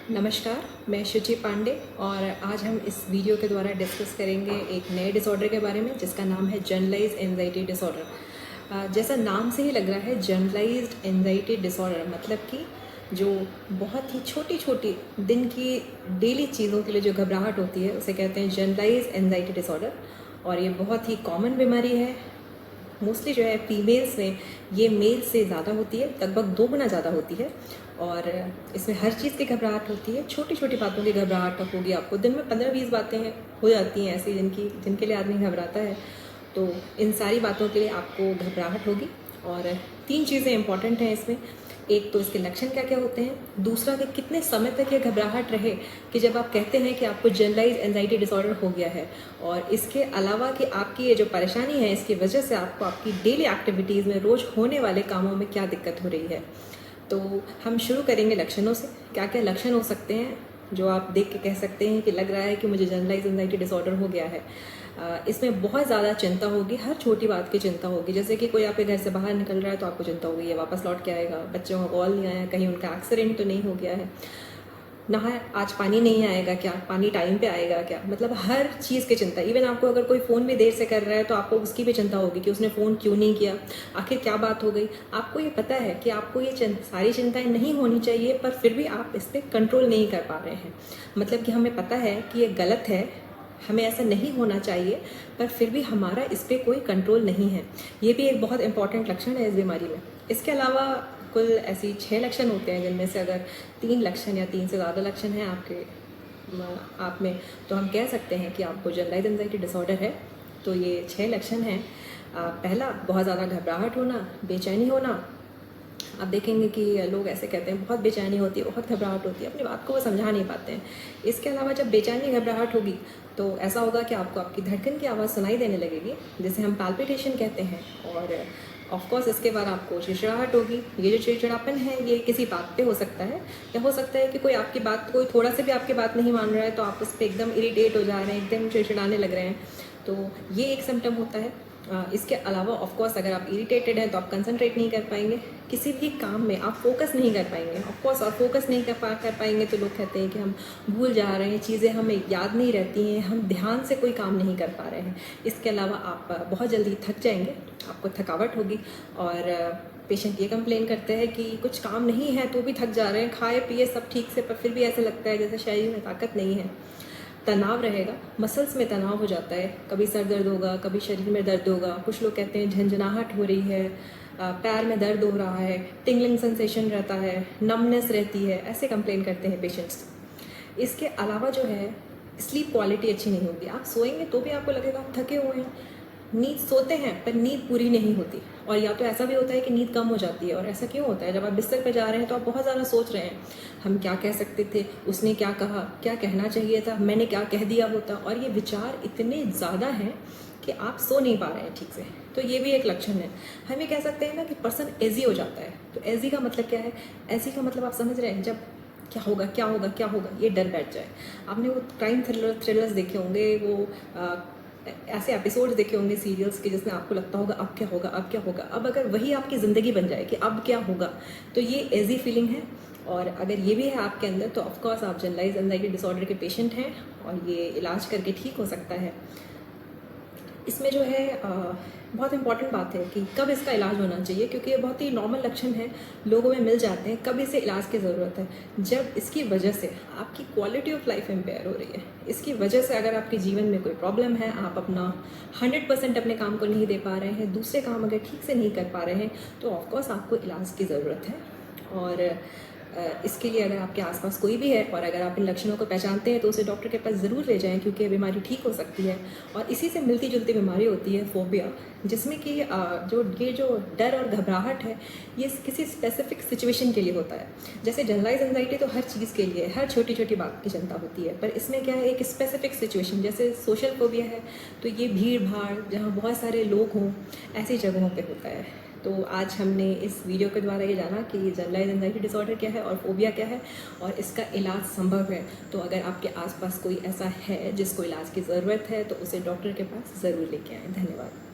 नमस्कार, मैं शुचि पांडे और आज हम इस वीडियो के द्वारा डिस्कस करेंगे एक नए डिसऑर्डर के बारे में जिसका नाम है जनरलाइज्ड एंजाइटी डिसऑर्डर। जैसा नाम से ही लग रहा है, जनरलाइज्ड एंजाइटी डिसऑर्डर मतलब कि जो बहुत ही छोटी छोटी दिन की डेली चीज़ों के लिए जो घबराहट होती है उसे कहते हैं जनरलाइज्ड एंजाइटी डिसऑर्डर। और ये बहुत ही कॉमन बीमारी है। मोस्टली जो है फीमेल्स में ये मेल से ज़्यादा होती है, लगभग 2 गुना ज़्यादा होती है। और इसमें हर चीज़ की घबराहट होती है, छोटी छोटी बातों की घबराहट होगी। आपको दिन में 15-20 बातें हो जाती हैं ऐसी जिनके लिए आदमी घबराता है। तो इन सारी बातों के लिए आपको घबराहट होगी। और 3 चीज़ें इंपॉर्टेंट हैं इसमें। एक तो इसके लक्षण क्या क्या होते हैं, दूसरा कि कितने समय तक ये घबराहट रहे कि जब आप कहते हैं कि आपको जनरलाइज्ड एंजाइटी डिसऑर्डर हो गया है। और इसके अलावा कि आपकी ये जो परेशानी है इसकी वजह से आपको आपकी डेली एक्टिविटीज़ में रोज़ होने वाले कामों में क्या दिक्कत हो रही है। तो हम शुरू करेंगे लक्षणों से। क्या क्या लक्षण हो सकते हैं जो आप देख के कह सकते हैं कि लग रहा है कि मुझे जनरलाइज्ड एंजाइटी डिसऑर्डर हो गया है। इसमें बहुत ज़्यादा चिंता होगी, हर छोटी बात की चिंता होगी। जैसे कि कोई आपके घर से बाहर निकल रहा है तो आपको चिंता होगी ये वापस लौट के आएगा, बच्चों का कॉल नहीं आया, कहीं उनका एक्सीडेंट तो नहीं हो गया है, नहा आज पानी नहीं आएगा क्या, पानी टाइम पे आएगा क्या, मतलब हर चीज़ की चिंता। इवन आपको अगर कोई फ़ोन भी देर से कर रहा है तो आपको उसकी भी चिंता होगी कि उसने फ़ोन क्यों नहीं किया, आखिर क्या बात हो गई। आपको ये पता है कि आपको ये सारी चिंताएं नहीं होनी चाहिए, पर फिर भी आप इस पर कंट्रोल नहीं कर पा रहे हैं। मतलब कि हमें पता है कि ये गलत है, हमें ऐसा नहीं होना चाहिए, पर फिर भी हमारा इस पर कोई कंट्रोल नहीं है। ये भी एक बहुत इंपॉर्टेंट लक्षण है इस बीमारी में। इसके अलावा कुल ऐसी 6 लक्षण होते हैं जिनमें से अगर 3 लक्षण या 3 से ज़्यादा लक्षण हैं आप में, तो हम कह सकते हैं कि आपको जनरलाइज्ड एंजाइटी डिसऑर्डर है। तो ये 6 लक्षण हैं। पहला, बहुत ज़्यादा घबराहट होना, बेचैनी होना। आप देखेंगे कि लोग ऐसे कहते हैं बहुत बेचैनी होती है, बहुत घबराहट होती है, अपनी बात को वो समझा नहीं पाते हैं। इसके अलावा जब बेचैनी घबराहट होगी तो ऐसा होगा कि आपको आपकी धड़कन की आवाज़ सुनाई देने लगेगी जिसे हम पैल्पिटेशन कहते हैं। और ऑफ कोर्स इसके बाद आपको चिड़चिड़ाहट होगी। ये जो चिड़चिड़ापन है ये किसी बात पे हो सकता है, या हो सकता है कि कोई थोड़ा सा भी आपकी बात नहीं मान रहा है तो आप उस पर एकदम इरिटेट हो जा रहे हैं, एकदम चिड़चिड़ाने लग रहे हैं। तो ये एक सिम्टम होता है। इसके अलावा ऑफ कोर्स अगर आप इरिटेटेड हैं तो आप कंसंट्रेट नहीं कर पाएंगे, किसी भी काम में आप फोकस नहीं कर पाएंगे। ऑफ कोर्स और फोकस नहीं कर पाएंगे तो लोग कहते हैं कि हम भूल जा रहे हैं, चीज़ें हमें याद नहीं रहती हैं, हम ध्यान से कोई काम नहीं कर पा रहे हैं। इसके अलावा आप बहुत जल्दी थक जाएंगे, आपको थकावट होगी। और पेशेंट ये कंप्लेन करते हैं कि कुछ काम नहीं है तो भी थक जा रहे हैं, खाए पिए सब ठीक से, पर फिर भी ऐसा लगता है जैसे शरीर में ताकत नहीं है। तनाव रहेगा, मसल्स में तनाव हो जाता है, कभी सर दर्द होगा, कभी शरीर में दर्द होगा। कुछ लोग कहते हैं झंझनाहट हो रही है, पैर में दर्द हो रहा है, टिंगलिंग सेंसेशन रहता है, नमनेस रहती है, ऐसे कंप्लेन करते हैं पेशेंट्स। इसके अलावा जो है स्लीप क्वालिटी अच्छी नहीं होगी। आप सोएंगे तो भी आपको लगेगा आप थके हुए हैं। नींद सोते हैं पर नींद पूरी नहीं होती। और या तो ऐसा भी होता है कि नींद कम हो जाती है। और ऐसा क्यों होता है, जब आप बिस्तर पर जा रहे हैं तो आप बहुत ज़्यादा सोच रहे हैं, हम क्या कह सकते थे, उसने क्या कहा, क्या कहना चाहिए था, मैंने क्या कह दिया होता। और ये विचार इतने ज़्यादा हैं कि आप सो नहीं पा रहे हैं ठीक से। तो ये भी एक लक्षण है। हम ये कह सकते हैं ना कि पर्सन एजी हो जाता है। तो एजी का मतलब क्या है, एजी का मतलब आप समझ रहे हैं, जब क्या होगा क्या होगा क्या होगा ये डर बैठ जाए। आपने वो क्राइम थ्रिलर्स देखे होंगे, वो ऐसे एपिसोड्स देखे होंगे सीरियल्स के जिसमें आपको लगता होगा अब क्या होगा अब क्या होगा। अब अगर वही आपकी ज़िंदगी बन जाए कि अब क्या होगा, तो ये एजी फीलिंग है। और अगर ये भी है आपके अंदर तो ऑफकोर्स आप जनरलाइज्ड एंजाइटी डिसऑर्डर के पेशेंट हैं और ये इलाज करके ठीक हो सकता है। इसमें जो है बहुत इंपॉर्टेंट बात है कि कब इसका इलाज होना चाहिए, क्योंकि ये बहुत ही नॉर्मल लक्षण है, लोगों में मिल जाते हैं। कब इसे इलाज की ज़रूरत है, जब इसकी वजह से आपकी क्वालिटी ऑफ लाइफ इम्पेयर हो रही है। इसकी वजह से अगर आपके जीवन में कोई प्रॉब्लम है, आप अपना 100% अपने काम को नहीं दे पा रहे हैं, दूसरे काम अगर ठीक से नहीं कर पा रहे हैं, तो ऑफकोर्स आपको इलाज की ज़रूरत है। और इसके लिए अगर आपके आसपास कोई भी है और अगर आप इन लक्षणों को पहचानते हैं तो उसे डॉक्टर के पास ज़रूर ले जाएं, क्योंकि ये बीमारी ठीक हो सकती है। और इसी से मिलती जुलती बीमारी होती है फोबिया, जिसमें कि जो डर और घबराहट है ये किसी स्पेसिफिक सिचुएशन के लिए होता है। जैसे जनरलाइज एंजाइटी तो हर चीज़ के लिए, हर छोटी छोटी बात की चिंता होती है, पर इसमें क्या है, एक स्पेसिफिक सिचुएशन। जैसे सोशल फोबिया है तो ये भीड़ भाड़, जहाँ बहुत सारे लोग हों, ऐसी जगहों पर होता है। तो आज हमने इस वीडियो के द्वारा ये जाना कि जनरलाइज्ड एंजाइटी डिसऑर्डर क्या है और फोबिया क्या है और इसका इलाज संभव है। तो अगर आपके आसपास कोई ऐसा है जिसको इलाज की ज़रूरत है तो उसे डॉक्टर के पास ज़रूर लेके आएँ। धन्यवाद।